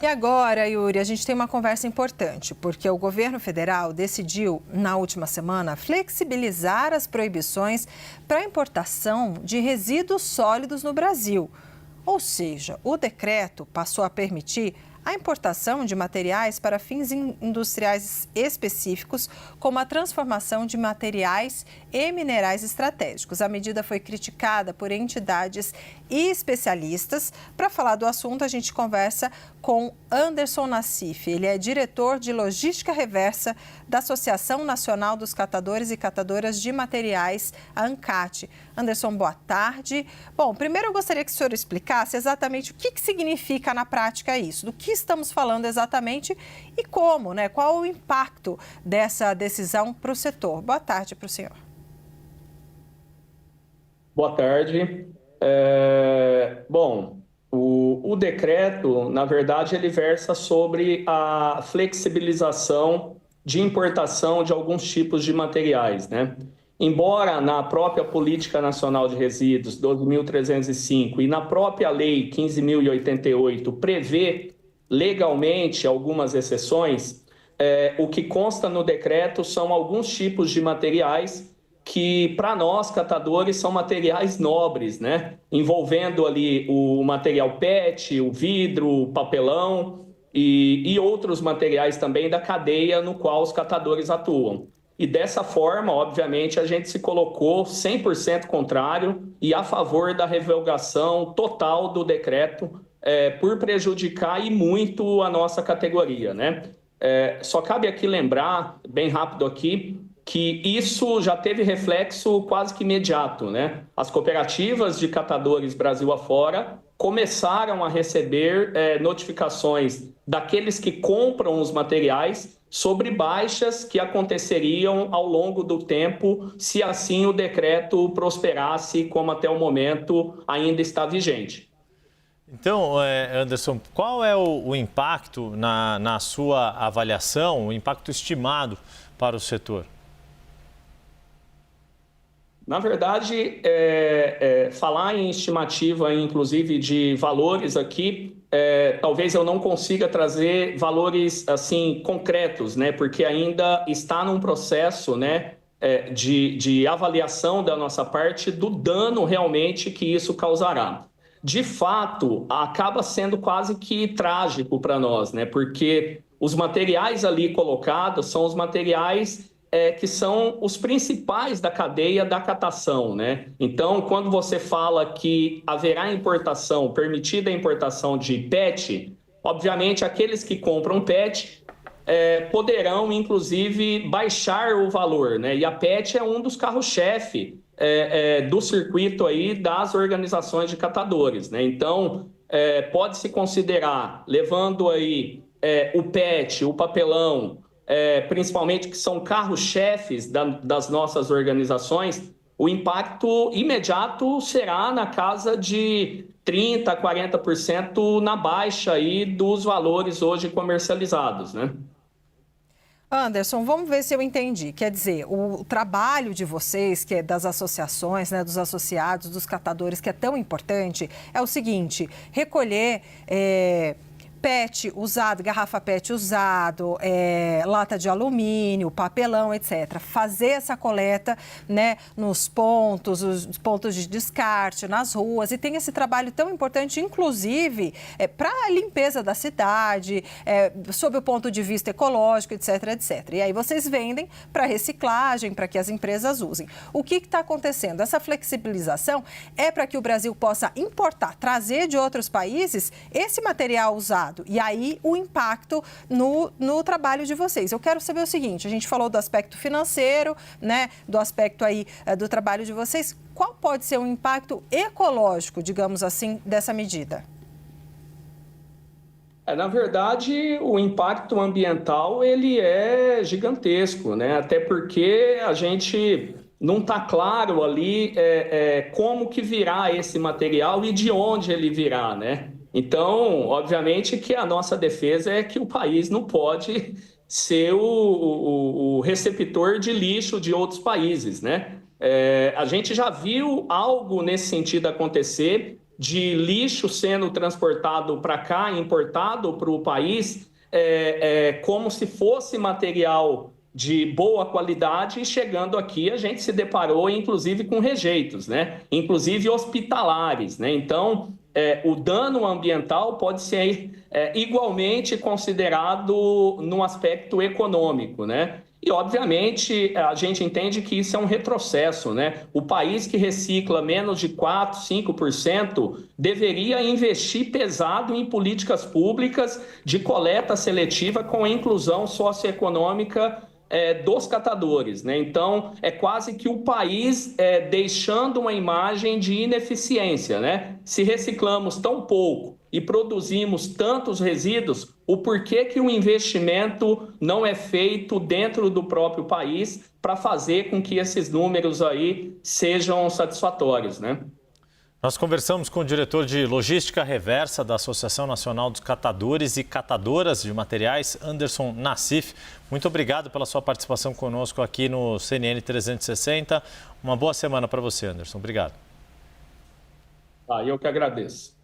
E agora, Yuri, a gente tem uma conversa importante, porque o governo federal decidiu, na última semana, flexibilizar as proibições para a importação de resíduos sólidos no Brasil. Ou seja, o decreto passou a permitir a importação de materiais para fins industriais específicos, como a transformação de materiais e minerais estratégicos. A medida foi criticada por entidades e especialistas. Para falar do assunto, a gente conversa com Anderson Nassif. Ele é diretor de Logística Reversa da Associação Nacional dos Catadores e Catadoras de Materiais, a ANCAT. Anderson, boa tarde. Bom, primeiro eu gostaria que o senhor explicasse exatamente o que significa na prática isso, do que estamos falando exatamente e como, né? Qual o impacto dessa decisão para o setor? Boa tarde para o senhor. Boa tarde. Bom, o decreto, na verdade, ele versa sobre a flexibilização de importação de alguns tipos de materiais, né? Embora na própria Política Nacional de Resíduos 12.305 e na própria Lei 15.088 prevê legalmente algumas exceções, o que consta no decreto são alguns tipos de materiais que, para nós, catadores, são materiais nobres, né? Envolvendo ali o material PET, o vidro, o papelão e outros materiais também da cadeia no qual os catadores atuam. E dessa forma, obviamente, a gente se colocou 100% contrário e a favor da revogação total do decreto, por prejudicar e muito a nossa categoria, né? Só cabe aqui lembrar, bem rápido aqui, que isso já teve reflexo quase que imediato, né? As cooperativas de catadores Brasil afora começaram a receber notificações daqueles que compram os materiais sobre baixas que aconteceriam ao longo do tempo, se assim o decreto prosperasse, como até o momento ainda está vigente. Então, Anderson, qual é o impacto na sua avaliação, o impacto estimado para o setor? Na verdade, falar em estimativa, inclusive de valores aqui, talvez eu não consiga trazer valores assim concretos, né? Porque ainda está num processo, né, de avaliação da nossa parte do dano realmente que isso causará. De fato, acaba sendo quase que trágico para nós, né? Porque os materiais ali colocados são os materiais que são os principais da cadeia da catação, né? Então, quando você fala que haverá importação, permitida a importação de PET, obviamente aqueles que compram PET poderão, inclusive, baixar o valor, né? E a PET é um dos carros-chefe do circuito aí das organizações de catadores, né? Então, pode-se considerar, levando aí o PET, o papelão, principalmente que são carros-chefes das nossas organizações, o impacto imediato será na casa de 30% a 40% na baixa aí dos valores hoje comercializados, né? Anderson, vamos ver se eu entendi. Quer dizer, o trabalho de vocês, que é das associações, né, dos associados, dos catadores, que é tão importante, é o seguinte: recolher PET usado, garrafa PET usado, lata de alumínio, papelão, etc. Fazer essa coleta, né, nos pontos, os pontos de descarte, nas ruas, e tem esse trabalho tão importante, inclusive, para a limpeza da cidade, sob o ponto de vista ecológico, etc, etc. E aí vocês vendem para reciclagem, para que as empresas usem. O que está acontecendo? Essa flexibilização é para que o Brasil possa importar, trazer de outros países esse material usado. E aí o impacto no trabalho de vocês. Eu quero saber o seguinte: a gente falou do aspecto financeiro, né, do aspecto aí do trabalho de vocês. Qual pode ser o impacto ecológico, digamos assim, dessa medida? Na verdade, o impacto ambiental ele é gigantesco, né? Até porque a gente não está claro ali como que virá esse material e de onde ele virá, né? Então, obviamente que a nossa defesa é que o país não pode ser o receptor de lixo de outros países, né? A gente já viu algo nesse sentido acontecer de lixo sendo transportado para cá, importado para o país, como se fosse material de boa qualidade, e chegando aqui a gente se deparou inclusive com rejeitos, né? Inclusive hospitalares, né? Então, o dano ambiental pode ser igualmente considerado no aspecto econômico, né? E, obviamente, a gente entende que isso é um retrocesso, né? O país que recicla menos de 4%, 5% deveria investir pesado em políticas públicas de coleta seletiva com a inclusão socioeconômica dos catadores, né? Então, é quase que o país deixando uma imagem de ineficiência, né? Se reciclamos tão pouco e produzimos tantos resíduos, o porquê que o investimento não é feito dentro do próprio país para fazer com que esses números aí sejam satisfatórios, né? Nós conversamos com o diretor de Logística Reversa da Associação Nacional dos Catadores e Catadoras de Materiais, Anderson Nassif. Muito obrigado pela sua participação conosco aqui no CNN 360. Uma boa semana para você, Anderson. Obrigado. Eu que agradeço.